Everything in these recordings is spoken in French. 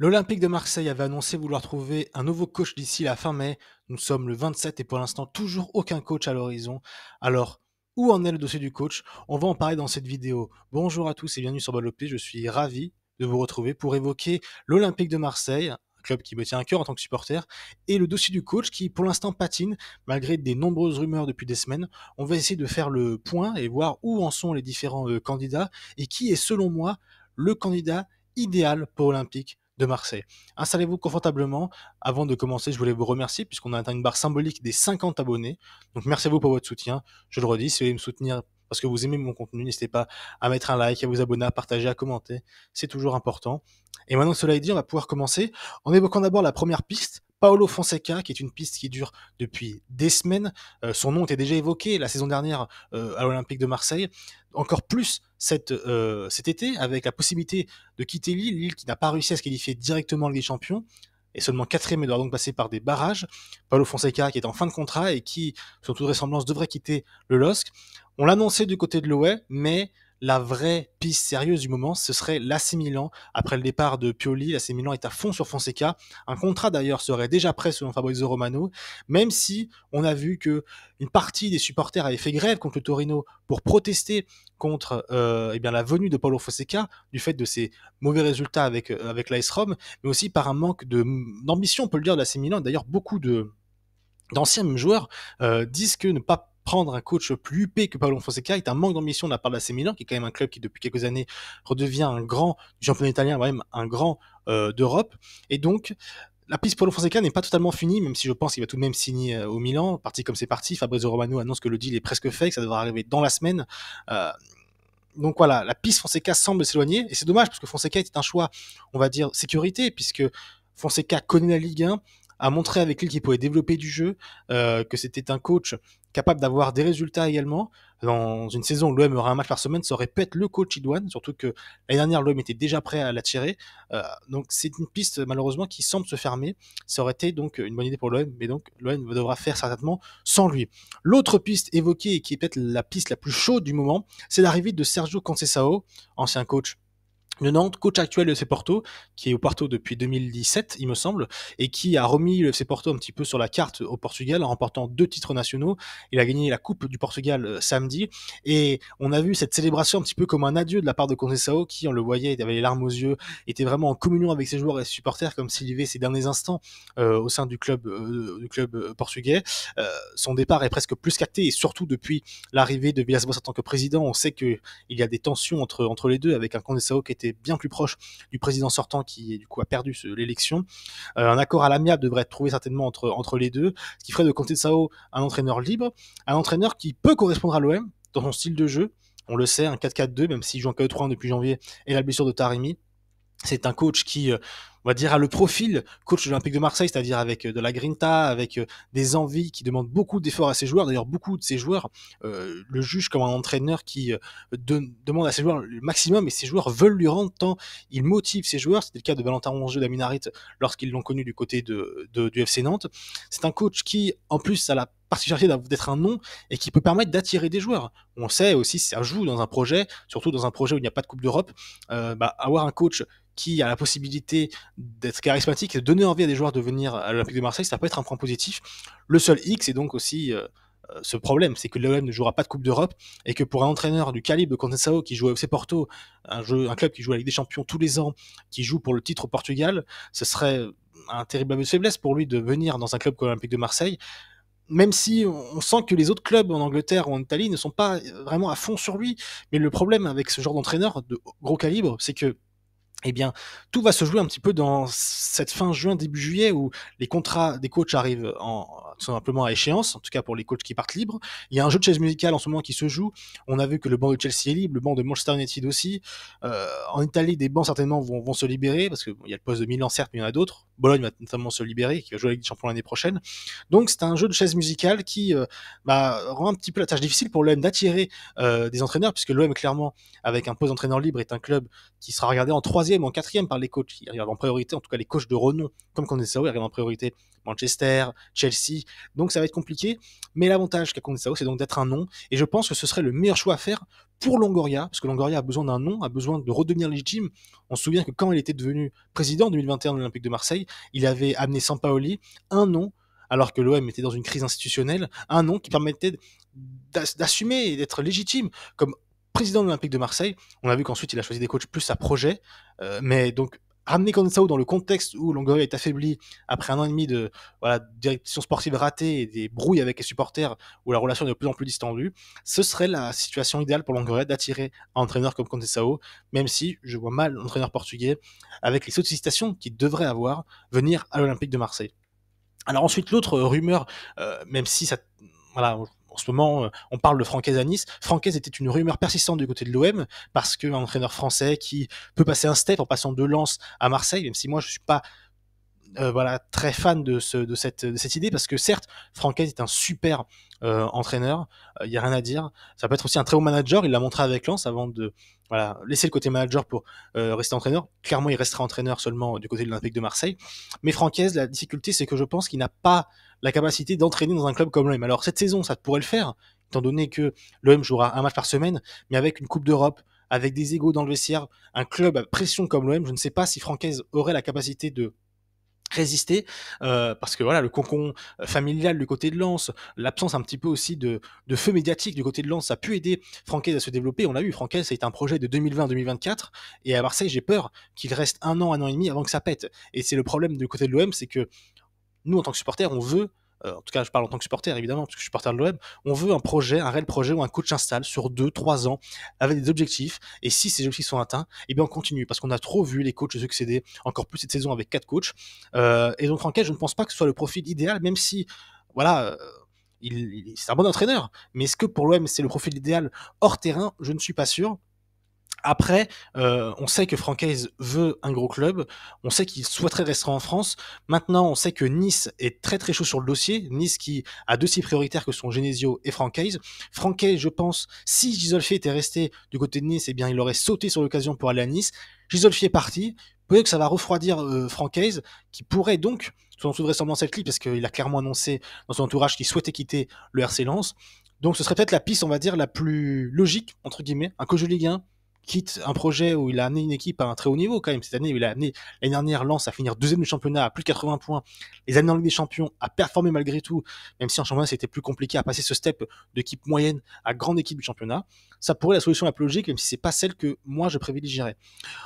L'Olympique de Marseille avait annoncé vouloir trouver un nouveau coach d'ici la fin mai. Nous sommes le 27 et pour l'instant toujours aucun coach à l'horizon. Alors, où en est le dossier du coach? On va en parler dans cette vidéo. Bonjour à tous et bienvenue sur Ballopé. Je suis ravi de vous retrouver pour évoquer l'Olympique de Marseille, un club qui me tient à cœur en tant que supporter, et le dossier du coach qui pour l'instant patine malgré des nombreuses rumeurs depuis des semaines. On va essayer de faire le point et voir où en sont les différents candidats et qui est selon moi le candidat idéal pour l'Olympique de Marseille. Installez-vous confortablement. Avant de commencer, je voulais vous remercier puisqu'on a atteint une barre symbolique des 50 abonnés. Donc merci à vous pour votre soutien. Je le redis, si vous voulez me soutenir parce que vous aimez mon contenu, n'hésitez pas à mettre un like, à vous abonner, à partager, à commenter. C'est toujours important. Et maintenant que cela est dit, on va pouvoir commencer en évoquant d'abord la première piste, Paolo Fonseca, qui est une piste qui dure depuis des semaines. Son nom était déjà évoqué la saison dernière à l'Olympique de Marseille. Encore plus cet été, avec la possibilité de quitter Lille qui n'a pas réussi à se qualifier directement en Ligue des Champions, et seulement quatrième et doit donc passer par des barrages. Paulo Fonseca qui est en fin de contrat et qui, sur toute vraisemblance, devrait quitter le LOSC. On l'a annoncé du côté de l'OE, mais la vraie piste sérieuse du moment, ce serait l'AC Milan. Après le départ de Pioli, l'AC Milan est à fond sur Fonseca. Un contrat d'ailleurs serait déjà prêt selon Fabrizio Romano, même si on a vu que une partie des supporters avaient fait grève contre le Torino pour protester contre la venue de Paulo Fonseca, du fait de ses mauvais résultats avec l'AS Rome, mais aussi par un manque d'ambition, on peut le dire, de l'AC Milan. D'ailleurs, beaucoup d'anciens joueurs disent que ne pas prendre un coach plus huppé que Paulo Fonseca est un manque d'ambition de la part de l'AC Milan, qui est quand même un club qui depuis quelques années redevient un grand du championnat italien, même un grand d'Europe. Et donc, la piste Paulo Fonseca n'est pas totalement finie, même si je pense qu'il va tout de même signer au Milan. Parti comme c'est parti, Fabrizio Romano annonce que le deal est presque fait, que ça devra arriver dans la semaine. Donc voilà, la piste Fonseca semble s'éloigner, et c'est dommage parce que Fonseca était un choix, on va dire, sécurité, puisque Fonseca connaît la Ligue 1, a montré avec Lille qu'il pouvait développer du jeu, que c'était un coach capable d'avoir des résultats également. Dans une saison où l'OM aura un match par semaine, ça aurait pu être le coach idoine, surtout que l'année dernière, l'OM était déjà prêt à l'attirer. Donc c'est une piste malheureusement qui semble se fermer. Ça aurait été donc une bonne idée pour l'OM, mais donc l'OM devra faire certainement sans lui. L'autre piste évoquée, et qui est peut-être la piste la plus chaude du moment, c'est l'arrivée de Sergio Conceição, ancien coach de Nantes, coach actuel de FC Porto, qui est au Porto depuis 2017, il me semble, et qui a remis le FC Porto un petit peu sur la carte au Portugal en remportant 2 titres nationaux. Il a gagné la Coupe du Portugal samedi, et on a vu cette célébration un petit peu comme un adieu de la part de Conceição, qui, on le voyait, il avait les larmes aux yeux, était vraiment en communion avec ses joueurs et ses supporters, comme s'il vivait ses derniers instants au sein du club portugais. Son départ est presque plus qu'acté, et surtout depuis l'arrivée de Villas-Boas en tant que président, on sait qu'il y a des tensions entre les deux, avec un Conceição qui était bien plus proche du président sortant qui du coup a perdu l'élection. Un accord à l'amiable devrait être trouvé certainement entre les deux, ce qui ferait de Conceição un entraîneur libre, un entraîneur qui peut correspondre à l'OM dans son style de jeu. On le sait, un 4-4-2, même s'il joue en 4-3 depuis janvier, et la blessure de Taremi. C'est un coach qui, on va dire, a le profil coach de l'Olympique de Marseille, c'est-à-dire avec de la grinta, avec des envies, qui demandent beaucoup d'efforts à ses joueurs. D'ailleurs, beaucoup de ses joueurs le jugent comme un entraîneur qui demande à ses joueurs le maximum, et ses joueurs veulent lui rendre tant il motive ses joueurs. C'était le cas de Valentin Rongier d'Amin Harit lorsqu'ils l'ont connu du côté du FC Nantes. C'est un coach qui, en plus, a la particularité d'être un nom et qui peut permettre d'attirer des joueurs. On sait aussi, ça joue dans un projet, surtout dans un projet où il n'y a pas de Coupe d'Europe, avoir un coach qui a la possibilité d'être charismatique et de donner envie à des joueurs de venir à l'Olympique de Marseille, ça peut être un point positif. Le seul X est donc aussi ce problème, c'est que l'OM ne jouera pas de Coupe d'Europe, et que pour un entraîneur du calibre de Conceição qui joue au FC Porto, un club qui joue à la Ligue des Champions tous les ans, qui joue pour le titre au Portugal, ce serait un terrible aveu de faiblesse pour lui de venir dans un club comme l'Olympique de Marseille, même si on sent que les autres clubs en Angleterre ou en Italie ne sont pas vraiment à fond sur lui. Mais le problème avec ce genre d'entraîneur de gros calibre, c'est que eh bien, tout va se jouer un petit peu dans cette fin juin, début juillet, où les contrats des coachs arrivent tout simplement à échéance, en tout cas pour les coachs qui partent libres. Il y a un jeu de chaise musicale en ce moment qui se joue. On a vu que le banc de Chelsea est libre, le banc de Manchester United aussi. En Italie, des bancs certainement vont se libérer, parce qu'il y a le poste de Milan certes, mais il y en a d'autres. Bologne va notamment se libérer, qui va jouer avec des champions l'année prochaine. Donc c'est un jeu de chaise musicale qui rend un petit peu la tâche difficile pour l'OM d'attirer des entraîneurs, puisque l'OM clairement, avec un poste d'entraîneur libre, est un club qui sera regardé en troisième ou en quatrième par les coachs. Ils regardent en priorité, en tout cas les coachs de renom, comme Conceição, ils regardent en priorité Manchester, Chelsea. Donc ça va être compliqué. Mais l'avantage qu'a Conceição, c'est donc d'être un nom. Et je pense que ce serait le meilleur choix à faire pour Longoria, parce que Longoria a besoin d'un nom, a besoin de redevenir légitime. On se souvient que quand il était devenu président en 2021 de l'Olympique de Marseille, il avait amené Sampaoli, un nom, alors que l'OM était dans une crise institutionnelle, un nom qui permettait d'assumer et d'être légitime comme président de l'Olympique de Marseille. On a vu qu'ensuite il a choisi des coachs plus à projet, mais donc ramener Conceição dans le contexte où Longoria est affaibli après 1 an et demi de direction sportive ratée et des brouilles avec les supporters où la relation est de plus en plus distendue, ce serait la situation idéale pour Longoria d'attirer un entraîneur comme Conceição, même si je vois mal l'entraîneur portugais, avec les sollicitations qu'il devrait avoir, venir à l'Olympique de Marseille. Alors ensuite, l'autre rumeur, même si ça, voilà, en ce moment, on parle de Francaise à Nice. Francaise était une rumeur persistante du côté de l'OM, parce qu'un entraîneur français qui peut passer un step en passant de Lens à Marseille, même si moi je suis pas très fan de cette idée, parce que certes, Francaise est un super entraîneur, il y a rien à dire. Ça peut être aussi un très bon manager, il l'a montré avec Lens avant de laisser le côté manager pour rester entraîneur. Clairement, il restera entraîneur seulement du côté de l'Olympique de Marseille. Mais Francaise, la difficulté, c'est que je pense qu'il n'a pas la capacité d'entraîner dans un club comme l'OM. Alors cette saison, ça pourrait le faire, étant donné que l'OM jouera un match par semaine, mais avec une Coupe d'Europe, avec des égos dans le vestiaire, un club à pression comme l'OM, je ne sais pas si Francaise aurait la capacité de résister, parce que voilà, le cocon familial du côté de Lens, l'absence un petit peu aussi de feu médiatique du côté de Lens, ça a pu aider Francaise à se développer. On l'a vu, Francaise, ça a été un projet de 2020-2024, et à Marseille, j'ai peur qu'il reste 1 an et demi avant que ça pète. Et c'est le problème du côté de l'OM, c'est que nous, en tant que supporters, on veut, en tout cas, je parle en tant que supporter, évidemment, parce que je suis supporter de l'OM, on veut un projet, un réel projet où un coach s'installe sur 2-3 ans avec des objectifs. Et si ces objectifs sont atteints, eh bien, on continue, parce qu'on a trop vu les coachs succéder, encore plus cette saison avec 4 coachs. Et donc, Franquet, je ne pense pas que ce soit le profil idéal, même si, voilà, c'est un bon entraîneur. Mais est-ce que pour l'OM, c'est le profil idéal hors terrain? Je ne suis pas sûr. Après, on sait que Francaise veut un gros club, on sait qu'il souhaiterait rester en France. Maintenant, on sait que Nice est très très chaud sur le dossier. Nice qui a 2 cibles prioritaires que sont Genesio et Francaise. Francaise, je pense, si Gisolfi était resté du côté de Nice, eh bien, il aurait sauté sur l'occasion pour aller à Nice. Gisolfi est parti. Peut-être que ça va refroidir Francaise, qui pourrait donc, selon toute vraisemblance, être libre, parce qu'il a clairement annoncé dans son entourage qu'il souhaitait quitter le RC Lens. Donc, ce serait peut-être la piste, on va dire, la plus logique, entre guillemets, un coach de Ligue 1, quitte un projet où il a amené une équipe à un très haut niveau quand même. Cette année, où il a amené l'année dernière Lens à finir 2e du championnat à plus de 80 points, les années en Ligue des Champions à performer malgré tout, même si en championnat c'était plus compliqué à passer ce step d'équipe moyenne à grande équipe du championnat. Ça pourrait être la solution la plus logique, même si c'est pas celle que moi je privilégierais.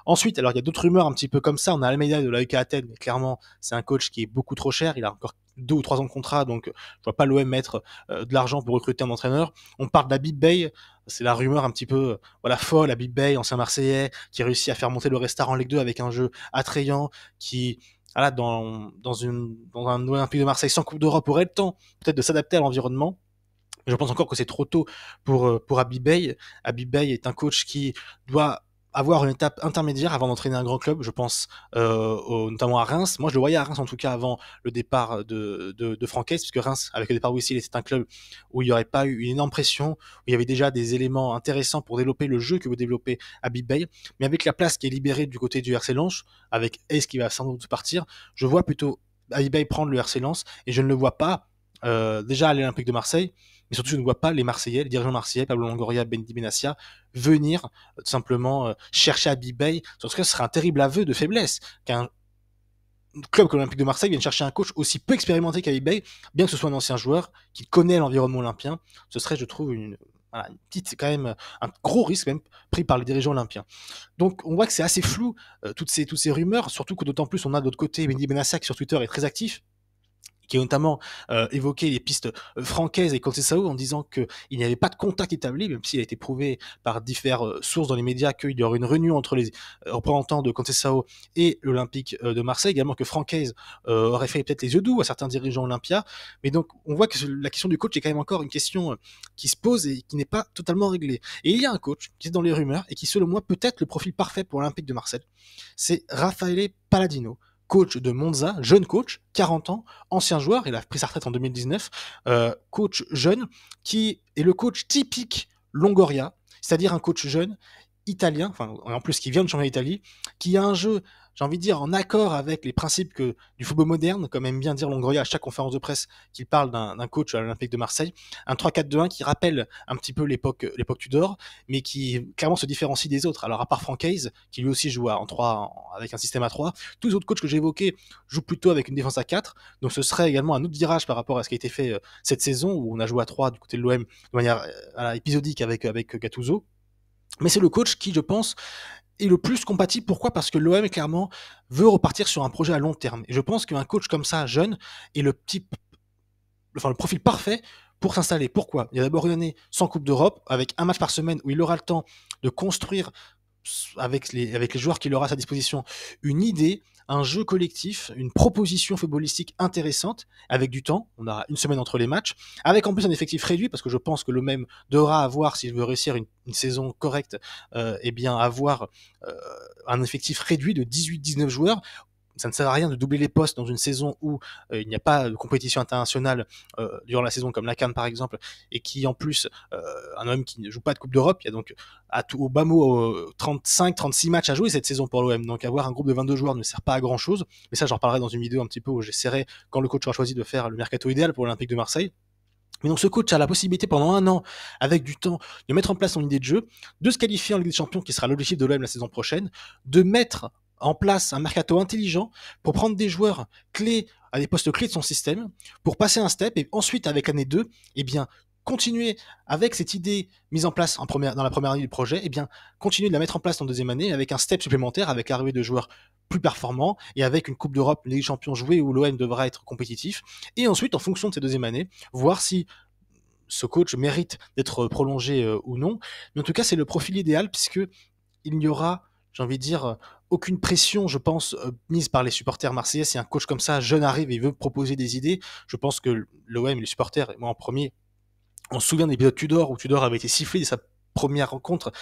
Ensuite, alors il y a d'autres rumeurs un petit peu comme ça. On a Almeida de l'AEK Athènes, mais clairement c'est un coach qui est beaucoup trop cher. Il a encore 2 ou 3 ans de contrat, donc je vois pas l'OM mettre de l'argent pour recruter un entraîneur. On parle d'Habib Bey, c'est la rumeur un petit peu folle. Habib Bey, ancien Marseillais, qui réussit à faire monter le Red Star en Ligue 2 avec un jeu attrayant, qui dans un Olympique de Marseille sans Coupe d'Europe aurait le temps peut-être de s'adapter à l'environnement. Je pense encore que c'est trop tôt pour Habib Bey. Habib Bey est un coach qui doit avoir une étape intermédiaire avant d'entraîner un grand club, je pense notamment à Reims. Moi, je le voyais à Reims en tout cas avant le départ de Francaise, puisque Reims, avec le départ de Wissel, c'était un club où il n'y aurait pas eu une énorme pression, où il y avait déjà des éléments intéressants pour développer le jeu que veut développer Habib Bey. Mais avec la place qui est libérée du côté du RC Lens, avec Ace qui va sans doute partir, je vois plutôt Habib Bey prendre le RC Lens, et je ne le vois pas déjà à l'Olympique de Marseille, mais surtout je ne vois pas les Marseillais, les dirigeants marseillais, Pablo Longoria, Bendy Benassia, venir tout simplement chercher Habib Bey. En tout cas, ce serait un terrible aveu de faiblesse qu'un club comme l'Olympique de Marseille vienne chercher un coach aussi peu expérimenté qu'Habib Bey, bien que ce soit un ancien joueur qui connaît l'environnement olympien. Ce serait, je trouve, une petite, quand même, un gros risque même pris par les dirigeants olympiens. Donc on voit que c'est assez flou toutes ces rumeurs, surtout que d'autant plus on a de l'autre côté Bendy Benassia qui sur Twitter est très actif, qui a notamment évoqué les pistes Francaise et Conceição en disant qu'il n'y avait pas de contact établi, même s'il a été prouvé par diverses sources dans les médias qu'il y aurait une réunion entre les représentants de Conceição et l'Olympique de Marseille, également que Francaise aurait fait peut-être les yeux doux à certains dirigeants olympiens. Mais donc on voit que la question du coach est quand même encore une question qui se pose et qui n'est pas totalement réglée. Et il y a un coach qui est dans les rumeurs et qui selon moi peut être le profil parfait pour l'Olympique de Marseille, c'est Raffaele Palladino, coach de Monza, jeune coach, 40 ans, ancien joueur, il a pris sa retraite en 2019, coach jeune, qui est le coach typique Longoria, c'est-à-dire un coach jeune, italien, enfin en plus qui vient de changer d'Italie, qui a un jeu j'ai envie de dire, en accord avec les principes du football moderne, comme aime bien dire Longoria à chaque conférence de presse qu'il parle d'un coach à l'Olympique de Marseille. Un 3-4-2-1 qui rappelle un petit peu l'époque Tudor, mais qui clairement se différencie des autres. Alors à part Frank Hayes, qui lui aussi joue en 3, avec un système à 3, tous les autres coachs que j'ai évoqués jouent plutôt avec une défense à 4. Donc ce serait également un autre virage par rapport à ce qui a été fait cette saison, où on a joué à 3 du côté de l'OM de manière épisodique avec Gattuso. Mais c'est le coach qui, je pense, est le plus compatible. Pourquoi? Parce que l'OM, clairement, veut repartir sur un projet à long terme. Et je pense qu'un coach comme ça, jeune, est le profil parfait pour s'installer. Pourquoi? Il y a d'abord une année sans Coupe d'Europe, avec un match par semaine où il aura le temps de construire avec les joueurs qu'il aura à sa disposition une idée, un jeu collectif, une proposition footballistique intéressante, avec du temps. On aura une semaine entre les matchs, avec en plus un effectif réduit, parce que je pense que l'OM devra avoir, s'il veut réussir une saison correcte, avoir un effectif réduit de 18-19 joueurs. Ça ne sert à rien de doubler les postes dans une saison où il n'y a pas de compétition internationale durant la saison, comme la CAN par exemple, et qui en plus, un homme qui ne joue pas de Coupe d'Europe, il y a donc au bas mot 35-36 matchs à jouer cette saison pour l'OM, donc avoir un groupe de 22 joueurs ne sert pas à grand chose, mais ça j'en reparlerai dans une vidéo un petit peu où j'essaierai, quand le coach aura choisi, de faire le mercato idéal pour l'Olympique de Marseille. Mais donc ce coach a la possibilité pendant un an, avec du temps, de mettre en place son idée de jeu, de se qualifier en Ligue des Champions, qui sera l'objectif de l'OM la saison prochaine, de mettre en place un mercato intelligent pour prendre des joueurs clés à des postes clés de son système, pour passer un step, et ensuite avec l'année 2, eh bien, continuer avec cette idée mise en place dans la première année du projet, eh bien, continuer de la mettre en place en deuxième année avec un step supplémentaire, avec l'arrivée de joueurs plus performants et avec une Coupe d'Europe, une Ligue des Champions jouée où l'OM devra être compétitif. Et ensuite, en fonction de ces deuxième années, voir si ce coach mérite d'être prolongé ou non. Mais en tout cas, c'est le profil idéal, puisque il n'y aura, j'ai envie de dire, aucune pression, je pense, mise par les supporters marseillais. Si un coach comme ça, jeune, arrive et veut proposer des idées, je pense que l'OM et les supporters, et moi en premier, on se souvient de l'épisode Tudor, où Tudor avait été sifflé dès sa première rencontre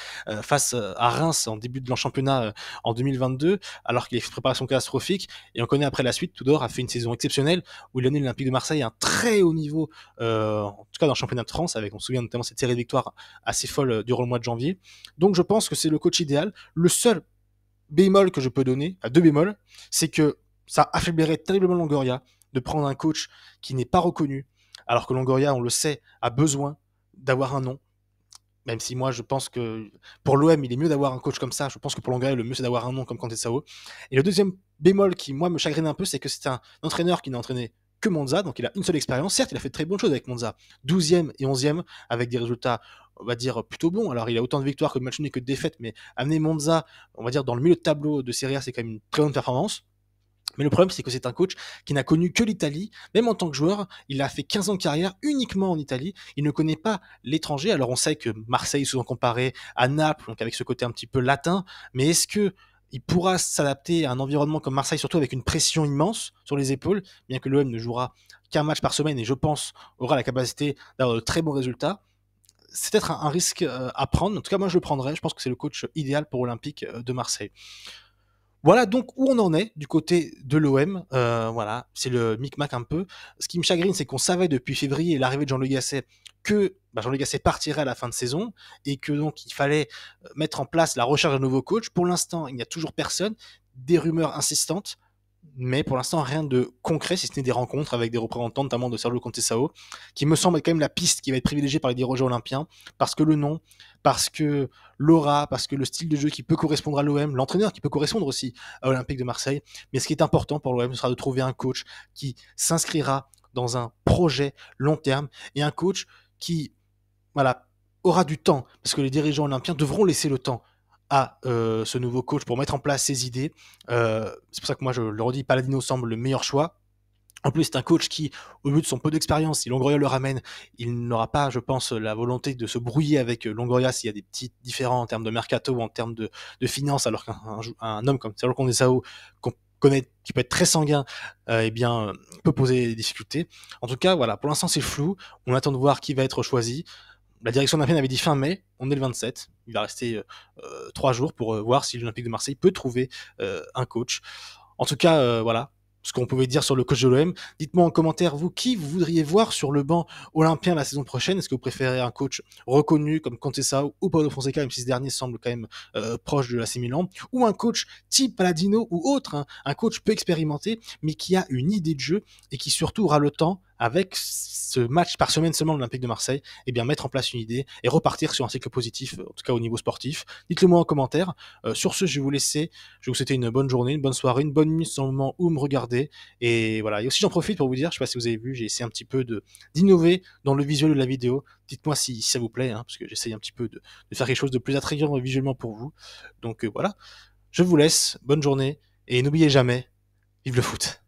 face à Reims en début de championnat en 2022, alors qu'il a fait une préparation catastrophique. Et on connaît après la suite, Tudor a fait une saison exceptionnelle où il a amené l'Olympique de Marseille à un très haut niveau, en tout cas dans le championnat de France, avec, on se souvient notamment cette série de victoires assez folle durant le mois de janvier. Donc je pense que c'est le coach idéal. Le seul bémol que je peux donner, à deux bémols, c'est que ça affaiblirait terriblement Longoria de prendre un coach qui n'est pas reconnu, alors que Longoria, on le sait, a besoin d'avoir un nom. Même si moi, je pense que pour l'OM, il est mieux d'avoir un coach comme ça. Je pense que pour Longoria, le mieux, c'est d'avoir un nom comme Kanté Sao. Et le deuxième bémol qui, moi, me chagrine un peu, c'est que c'est un entraîneur qui n'a entraîné que Monza, donc il a une seule expérience. Certes, il a fait de très bonnes choses avec Monza, 12e et 11e, avec des résultats, on va dire, plutôt bons. Alors, il a autant de victoires que de matchs nuls que de défaites, mais amener Monza, on va dire, dans le milieu de tableau de Serie A, c'est quand même une très bonne performance. Mais le problème, c'est que c'est un coach qui n'a connu que l'Italie. Même en tant que joueur, il a fait 15 ans de carrière uniquement en Italie. Il ne connaît pas l'étranger. Alors on sait que Marseille est souvent comparé à Naples, donc avec ce côté un petit peu latin. Mais est-ce que il pourra s'adapter à un environnement comme Marseille, surtout avec une pression immense sur les épaules, bien que l'OM ne jouera qu'un match par semaine et je pense aura la capacité d'avoir de très bons résultats? C'est peut-être un risque à prendre. En tout cas, moi je le prendrais. Je pense que c'est le coach idéal pour Olympique de Marseille. Voilà donc où on en est du côté de l'OM. Voilà, c'est le micmac un peu. Ce qui me chagrine, c'est qu'on savait depuis février l'arrivée de Jean-Louis Gasset que Jean-Louis Gasset partirait à la fin de saison et que donc il fallait mettre en place la recherche d'un nouveau coach. Pour l'instant, il n'y a toujours personne. Des rumeurs insistantes, mais pour l'instant rien de concret, si ce n'est des rencontres avec des représentants, notamment de Sergio Conceição, qui me semble être quand même la piste qui va être privilégiée par les dirigeants olympiens, parce que le nom, parce que l'aura, parce que le style de jeu qui peut correspondre à l'OM, l'entraîneur qui peut correspondre aussi à Olympique de Marseille. Mais ce qui est important pour l'OM, ce sera de trouver un coach qui s'inscrira dans un projet long terme et un coach qui, voilà, aura du temps, parce que les dirigeants olympiens devront laisser le temps à ce nouveau coach pour mettre en place ses idées. C'est pour ça que moi, je le redis, Palladino semble le meilleur choix. En plus, c'est un coach qui, au vu de son peu d'expérience, si Longoria le ramène, il n'aura pas, je pense, la volonté de se brouiller avec Longoria s'il y a des petits différends en termes de mercato ou en termes de finances, alors qu'un homme comme Sergio Conceição, qu'on connaît, qui peut être très sanguin, peut poser des difficultés. En tout cas, voilà, pour l'instant, c'est flou. On attend de voir qui va être choisi. La direction olympienne avait dit fin mai, on est le 27. Il va rester 3 jours pour voir si l'Olympique de Marseille peut trouver un coach. En tout cas, voilà. ce qu'on pouvait dire sur le coach de l'OM. Dites-moi en commentaire, vous, qui vous voudriez voir sur le banc olympien la saison prochaine. Est-ce que vous préférez un coach reconnu comme Contessa ou Paulo Fonseca, même si ce dernier semble quand même proche de l'AC Milan, ou un coach type Palladino ou autre, hein, un coach peu expérimenté, mais qui a une idée de jeu et qui surtout aura le temps, avec ce match par semaine seulement de l'Olympique de Marseille, eh bien mettre en place une idée et repartir sur un cycle positif, en tout cas au niveau sportif. Dites-le moi en commentaire. Sur ce, je vais vous laisser. Je vais vous souhaiter une bonne journée, une bonne soirée, une bonne nuit sur le moment où me regarder. Et voilà. Et aussi, j'en profite pour vous dire, je sais pas si vous avez vu, j'ai essayé un petit peu d'innover dans le visuel de la vidéo. Dites-moi si ça vous plaît, hein, parce que j'essaye un petit peu de faire quelque chose de plus attrayant visuellement pour vous. Donc voilà. Je vous laisse. Bonne journée. Et n'oubliez jamais, vive le foot.